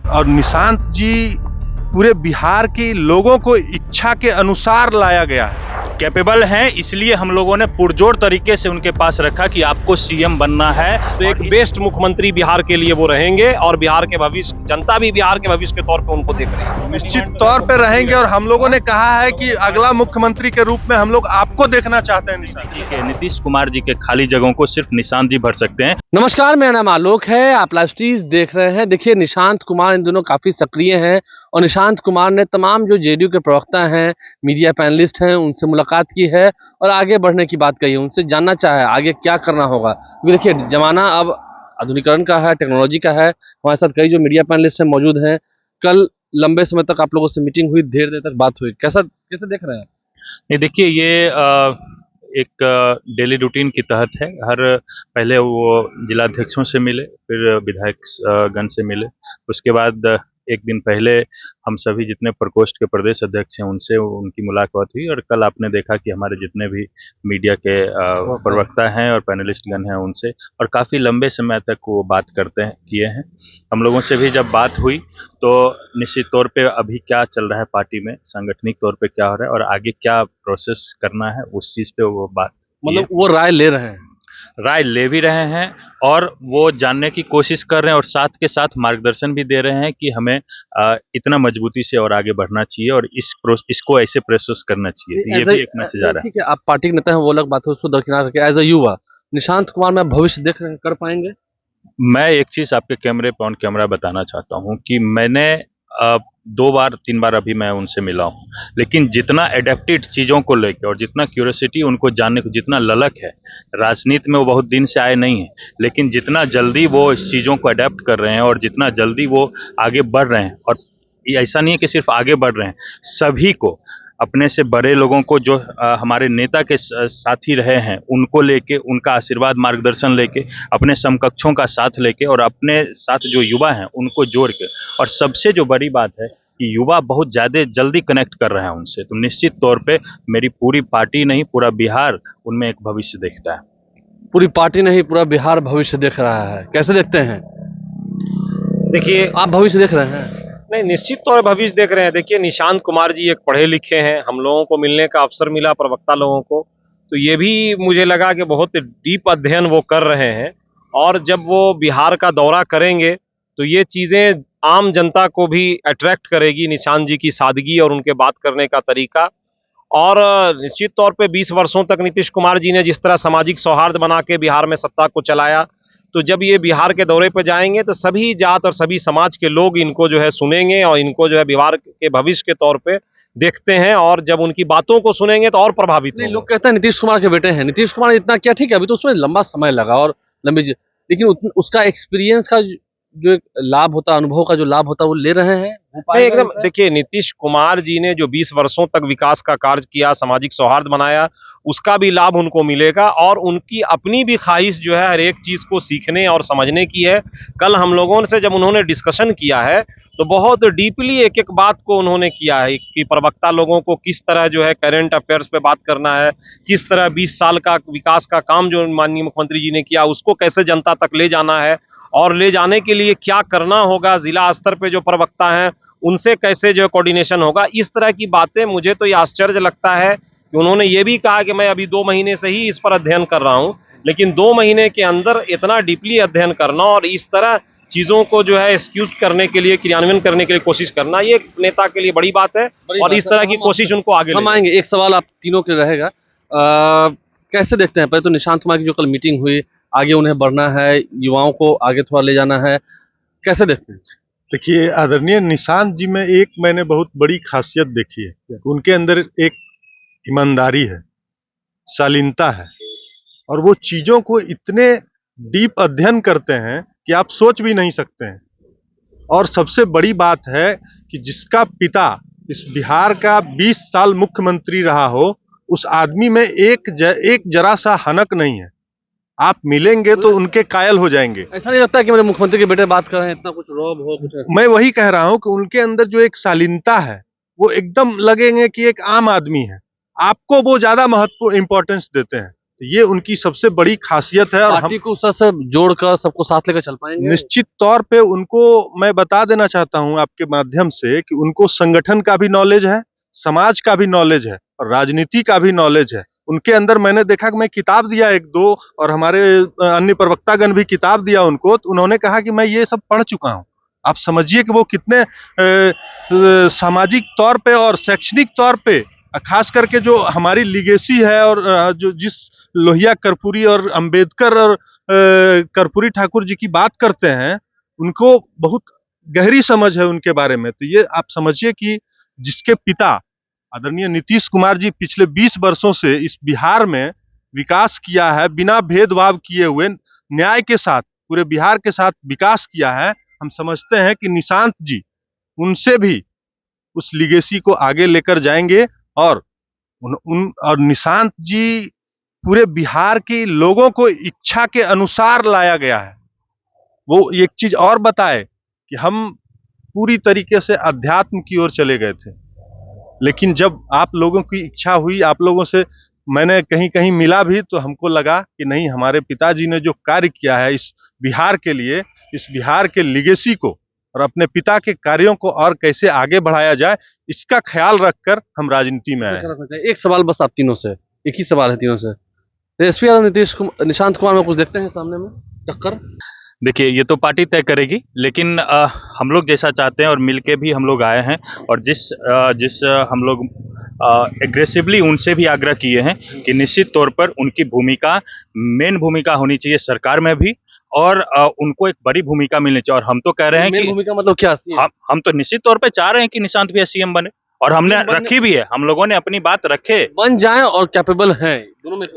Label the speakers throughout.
Speaker 1: और निशांत जी पूरे बिहार के लोगों को इच्छा के अनुसार लाया गया है।
Speaker 2: कैपेबल हैं, इसलिए हम लोगों ने पुरजोर तरीके से उनके पास रखा कि आपको सीएम बनना है।
Speaker 3: तो एक बेस्ट मुख्यमंत्री बिहार के लिए वो रहेंगे और बिहार के भविष्य, जनता भी बिहार के भविष्य के तौर पे उनको देख रही है।
Speaker 1: निश्चित तौर पे रहेंगे और हम लोगों ने कहा है कि अगला मुख्यमंत्री के रूप में हम लोग आपको देखना चाहते हैं। निशांत जी
Speaker 2: के नीतीश कुमार जी के खाली जगहों को सिर्फ निशांत जी भर सकते हैं।
Speaker 4: नमस्कार, मेरा नाम आलोक है, आप लाइव स्ट्रीज देख रहे हैं। देखिए, निशांत कुमार इन दिनों काफी सक्रिय हैं और निशांत कुमार ने तमाम जो जेडीयू के प्रवक्ता हैं, मीडिया पैनलिस्ट हैं, उनसे मुलाकात की है और आगे बढ़ने की बात कही है। उनसे जानना चाहे आगे क्या करना होगा, क्योंकि देखिए जमाना अब आधुनिकरण का है, टेक्नोलॉजी का है। हमारे साथ कई जो मीडिया पैनलिस्ट हैं मौजूद हैं। कल लंबे समय तक आप लोगों से मीटिंग हुई, देर देर तक बात हुई, कैसे देख रहे हैं?
Speaker 2: ये देखिए, ये एक डेली रूटीन के तहत है। पहले वो जिलाध्यक्षों से मिले, फिर विधायक गण से मिले, उसके बाद एक दिन पहले हम सभी जितने प्रकोष्ठ के प्रदेश अध्यक्ष हैं उनसे उनकी मुलाकात हुई। और कल आपने देखा कि हमारे जितने भी मीडिया के प्रवक्ता हैं और पैनलिस्ट गण हैं उनसे, और काफ़ी लंबे समय तक वो बात किए हैं। हम लोगों से भी जब बात हुई तो निश्चित तौर पे अभी क्या चल रहा है पार्टी में, सांगठनिक तौर पे क्या हो रहा है और आगे क्या प्रोसेस करना है, उस चीज़ पे वो बात,
Speaker 4: मतलब वो राय ले रहे हैं,
Speaker 2: राय ले भी रहे हैं और वो जानने की कोशिश कर रहे हैं और साथ के साथ मार्गदर्शन भी दे रहे हैं कि हमें इतना मजबूती से और आगे बढ़ना चाहिए और इसको ऐसे प्रोसेस करना चाहिए। ये भी एक मैसेज आ रहा है।
Speaker 4: ठीक है, आप पार्टी के नेता हैं, वो अलग बात है, उसको दरकिनार करके एज अ युवा निशांत कुमार में भविष्य देख रहे हैं, कर पाएंगे?
Speaker 2: मैं एक चीज़ आपके कैमरे पे ऑन कैमरा बताना चाहता हूँ कि मैंने 2 बार 3 बार अभी मैं उनसे मिला हूँ, लेकिन जितना एडेप्टेड चीज़ों को लेकर और जितना क्यूरियोसिटी उनको जानने को, जितना ललक है, राजनीति में वो बहुत दिन से आए नहीं हैं, लेकिन जितना जल्दी वो इस चीज़ों को अडेप्ट कर रहे हैं और जितना जल्दी वो आगे बढ़ रहे हैं, और ऐसा नहीं है कि सिर्फ आगे बढ़ रहे हैं, सभी को, अपने से बड़े लोगों को, जो हमारे नेता के साथी रहे हैं उनको लेके, उनका आशीर्वाद मार्गदर्शन लेके, अपने समकक्षों का साथ लेके और अपने साथ जो युवा हैं उनको जोड़ के, और सबसे जो बड़ी बात है कि युवा बहुत ज़्यादा जल्दी कनेक्ट कर रहे हैं उनसे। तो निश्चित तौर पे मेरी पूरी पार्टी नहीं, पूरा बिहार उनमें एक भविष्य देखता है।
Speaker 4: पूरी पार्टी नहीं, पूरा बिहार भविष्य देख रहा है, कैसे देखते हैं?
Speaker 3: देखिए,
Speaker 4: आप भविष्य देख रहे हैं?
Speaker 3: नहीं, निश्चित तौर पर भविष्य देख रहे हैं। देखिए, निशांत कुमार जी एक पढ़े लिखे हैं, हम लोगों को मिलने का अवसर मिला, प्रवक्ता लोगों को, तो ये भी मुझे लगा कि बहुत डीप अध्ययन वो कर रहे हैं और जब वो बिहार का दौरा करेंगे तो ये चीज़ें आम जनता को भी अट्रैक्ट करेगी, निशांत जी की सादगी और उनके बात करने का तरीका। और निश्चित तौर पे 20 वर्षों तक नीतीश कुमार जी ने जिस तरह सामाजिक सौहार्द बना के बिहार में सत्ता को चलाया, तो जब ये बिहार के दौरे पर जाएंगे तो सभी जात और सभी समाज के लोग इनको जो है सुनेंगे और इनको जो है बिहार के भविष्य के तौर पे देखते हैं, और जब उनकी बातों को सुनेंगे तो और प्रभावित होंगे।
Speaker 4: लोग कहते हैं नीतीश कुमार के बेटे हैं, नीतीश कुमार इतना क्या, ठीक है अभी तो उसमें लंबा समय लगा और लेकिन उसका एक्सपीरियंस का जो एक लाभ होता, अनुभव का जो लाभ होता, वो ले रहे हैं।
Speaker 3: एकदम, देखिए, नीतीश कुमार जी ने जो 20 वर्षों तक विकास का कार्य किया, सामाजिक सौहार्द बनाया, उसका भी लाभ उनको मिलेगा और उनकी अपनी भी ख्वाहिश जो है हर एक चीज को सीखने और समझने की है। कल हम लोगों से जब उन्होंने डिस्कशन किया है तो बहुत डीपली एक एक बात को उन्होंने किया है कि प्रवक्ता लोगों को किस तरह जो है करेंट अफेयर्स पे बात करना है, किस तरह 20 साल का विकास का काम जो माननीय मुख्यमंत्री जी ने किया उसको कैसे जनता तक ले जाना है और ले जाने के लिए क्या करना होगा, जिला स्तर पे जो प्रवक्ता हैं उनसे कैसे जो कोऑर्डिनेशन होगा। इस तरह की बातें, मुझे तो ये आश्चर्य लगता है कि उन्होंने ये भी कहा कि मैं अभी 2 महीने से ही इस पर अध्ययन कर रहा हूं, लेकिन 2 महीने के अंदर इतना डीपली अध्ययन करना और इस तरह चीजों को जो है एक्सक्यूट करने के लिए, क्रियान्वयन करने के लिए कोशिश करना, ये नेता के लिए बड़ी बात है और इस तरह की कोशिश उनको आगे
Speaker 4: हम आएंगे। एक सवाल आप तीनों के रहेगा, कैसे देखते हैं? पहले तो निशांत कुमार की जो कल मीटिंग हुई, आगे उन्हें बढ़ना है, युवाओं को आगे थोड़ा ले जाना है, कैसे देखते हैं?
Speaker 1: देखिए, आदरणीय निशांत जी में एक मैंने बहुत बड़ी खासियत देखी है, उनके अंदर एक ईमानदारी है, शालीनता है और वो चीजों को इतने डीप अध्ययन करते हैं कि आप सोच भी नहीं सकते हैं। और सबसे बड़ी बात है कि जिसका पिता इस बिहार का 20 साल मुख्यमंत्री रहा हो, उस आदमी में एक जरा सा हनक नहीं है। आप मिलेंगे तो उनके कायल हो जाएंगे।
Speaker 4: ऐसा नहीं लगता कि मेरे मुख्यमंत्री के बेटे बात कर रहे हैं, इतना कुछ रौब हो कुछ?
Speaker 1: मैं वही कह रहा हूं कि उनके अंदर जो एक शालीनता है वो एकदम लगेंगे कि एक आम आदमी है, आपको वो ज्यादा महत्वपूर्ण इंपॉर्टेंस देते हैं। तो ये उनकी सबसे बड़ी खासियत है। और हम
Speaker 4: पार्टी को उस तरह से जोड़कर सबको साथ लेकर चल पाएंगे।
Speaker 1: निश्चित तौर पे उनको मैं बता देना चाहता हूं आपके माध्यम से कि उनको संगठन का भी नॉलेज है, समाज का भी नॉलेज है और राजनीति का भी नॉलेज है। उनके अंदर मैंने देखा कि मैं किताब दिया एक दो और हमारे अन्य प्रवक्तागण भी किताब दिया उनको, तो उन्होंने कहा कि मैं ये सब पढ़ चुका हूं। आप समझिए कि वो कितने सामाजिक तौर पे और शैक्षणिक तौर पे, खास करके जो हमारी लिगेसी है और जो जिस लोहिया कर्पूरी और अंबेडकर और कर्पूरी ठाकुर जी की बात करते हैं, उनको बहुत गहरी समझ है उनके बारे में। तो ये आप समझिए कि जिसके पिता आदरणीय नीतीश कुमार जी पिछले 20 वर्षों से इस बिहार में विकास किया है, बिना भेदभाव किए हुए न्याय के साथ पूरे बिहार के साथ विकास किया है, हम समझते हैं कि निशांत जी उनसे भी उस लिगेसी को आगे लेकर जाएंगे। और और निशांत जी पूरे बिहार के लोगों को इच्छा के अनुसार लाया गया है। वो एक चीज और बताए कि हम पूरी तरीके से अध्यात्म की ओर चले गए थे, लेकिन जब आप लोगों की इच्छा हुई, आप लोगों से मैंने कहीं कहीं मिला भी, तो हमको लगा कि नहीं, हमारे पिताजी ने जो कार्य किया है इस बिहार के लिए, इस बिहार के लिगेसी को और अपने पिता के कार्यों को और कैसे आगे बढ़ाया जाए, इसका ख्याल रखकर हम राजनीति में आए।
Speaker 4: एक सवाल बस आप तीनों से, एक ही सवाल है तीनों से। तेजस्वी यादव निशांत कुमार में कुछ देखते हैं सामने में टक्कर?
Speaker 2: देखिए, ये तो पार्टी तय करेगी, लेकिन हम लोग जैसा चाहते हैं और मिलके भी हम लोग आए हैं, और जिस हम लोग एग्रेसिवली उनसे भी आग्रह किए हैं कि निश्चित तौर पर उनकी भूमिका, मेन भूमिका होनी चाहिए सरकार में भी, और उनको एक बड़ी भूमिका मिलनी चाहिए। और हम तो कह रहे हैं
Speaker 4: मेन
Speaker 2: कि
Speaker 4: भूमिका मतलब क्या?
Speaker 2: हम तो निश्चित तौर पे चाह रहे हैं कि निशांत भैया सीएम बने, और हमने रखी भी है, हम लोगों ने अपनी बात रखे,
Speaker 4: बन जाए और कैपेबल हैं दोनों में।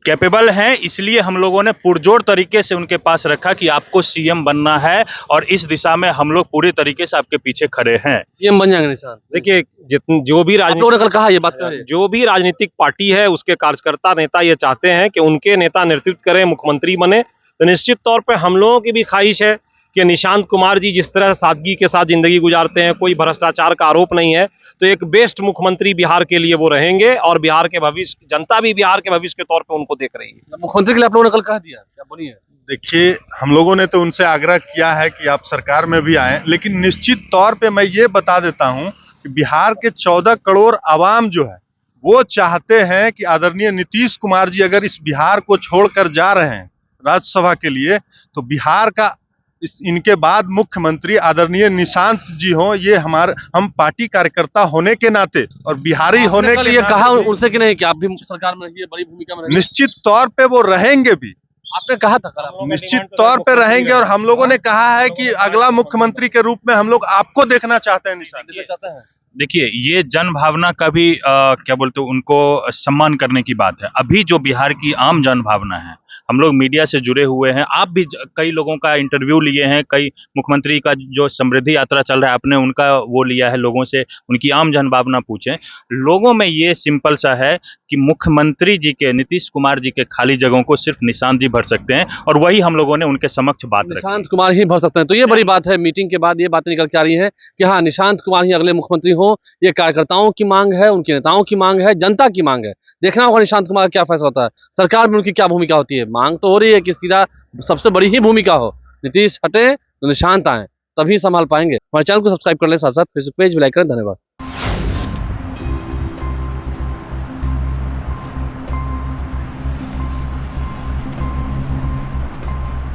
Speaker 2: कैपेबल हैं, इसलिए हम लोगों ने पुरजोर तरीके से उनके पास रखा कि आपको सीएम बनना है, और इस दिशा में हम लोग पूरी तरीके से आपके पीछे खड़े हैं।
Speaker 4: सीएम बन जाएंगे निशांत?
Speaker 3: देखिए, जो भी
Speaker 4: आप लोगों ने कल कहा ये बात करें,
Speaker 3: जो भी राजनीतिक पार्टी है उसके कार्यकर्ता नेता ये चाहते हैं कि उनके नेता नेतृत्व करें, मुख्यमंत्री बने, तो निश्चित तौर पे हम लोगों की भी ख्वाहिश है कि निशांत कुमार जी जिस तरह सादगी के साथ जिंदगी गुजारते हैं, कोई भ्रष्टाचार का आरोप नहीं है, तो एक बेस्ट मुख्यमंत्री बिहार के लिए वो रहेंगे, और बिहार के भविष्य, जनता भी बिहार के भविष्य के तौर पे उनको देख रही है।
Speaker 4: मुख्यमंत्री के लिए आप लोगों ने कल कह दिया, क्या बनी है?
Speaker 1: देखिए, हम लोगों ने तो उनसे आग्रह किया है कि आप सरकार में भी आए, लेकिन निश्चित तौर पे मैं ये बता देता हूं कि बिहार के 14 करोड़ आवाम जो है वो चाहते हैं कि आदरणीय नीतीश कुमार जी अगर इस बिहार को छोड़कर जा रहे हैं राज्यसभा के लिए, तो बिहार का इनके बाद मुख्यमंत्री आदरणीय निशांत जी हो। ये हम पार्टी कार्यकर्ता होने के नाते और बिहारी होने के
Speaker 4: ये
Speaker 1: नाते
Speaker 4: कहा उनसे कि नहीं कि आप भी सरकार में रहिए, बड़ी भूमिका में रहिए?
Speaker 1: निश्चित तौर पे वो रहेंगे भी,
Speaker 4: आपने कहा था कल।
Speaker 1: निश्चित तौर पे रहेंगे, और हम लोगों ने कहा है कि अगला मुख्यमंत्री के रूप में हम लोग आपको देखना चाहते हैं निशांत।
Speaker 4: चाहते हैं।
Speaker 2: देखिए, ये जन भावना का भी क्या बोलते हैं, उनको सम्मान करने की बात है। अभी जो बिहार की आम जन भावना है, हम लोग मीडिया से जुड़े हुए हैं, आप भी कई लोगों का इंटरव्यू लिए हैं, कई मुख्यमंत्री का जो समृद्धि यात्रा चल रहा है आपने उनका वो लिया है, लोगों से उनकी आम जन भावना पूछें। लोगों में ये सिंपल सा है कि मुख्यमंत्री जी के, नीतीश कुमार जी के खाली जगहों को सिर्फ निशांत जी भर सकते हैं, और वही हम लोगों ने उनके समक्ष बात रखी।
Speaker 4: निशांत कुमार ही भर सकते हैं, तो ये बड़ी बात है। मीटिंग के बाद ये बातें निकल के आ रही है कि हाँ, निशांत कुमार ही अगले मुख्यमंत्री हो। ये कार्यकर्ताओं की मांग है, उनके नेताओं की मांग है, जनता की मांग है। देखना होगा निशांत कुमार क्या फैसला होता है, सरकार में उनकी क्या भूमिका होती है। मांग तो हो रही है कि सीधा सबसे बड़ी ही भूमिका हो, नीतीश हटे तो निशांत आए, तभी संभाल पाएंगे। हमारे चैनल को सब्सक्राइब कर लें, साथ साथ फेसबुक पेज भी लाइक करें। धन्यवाद।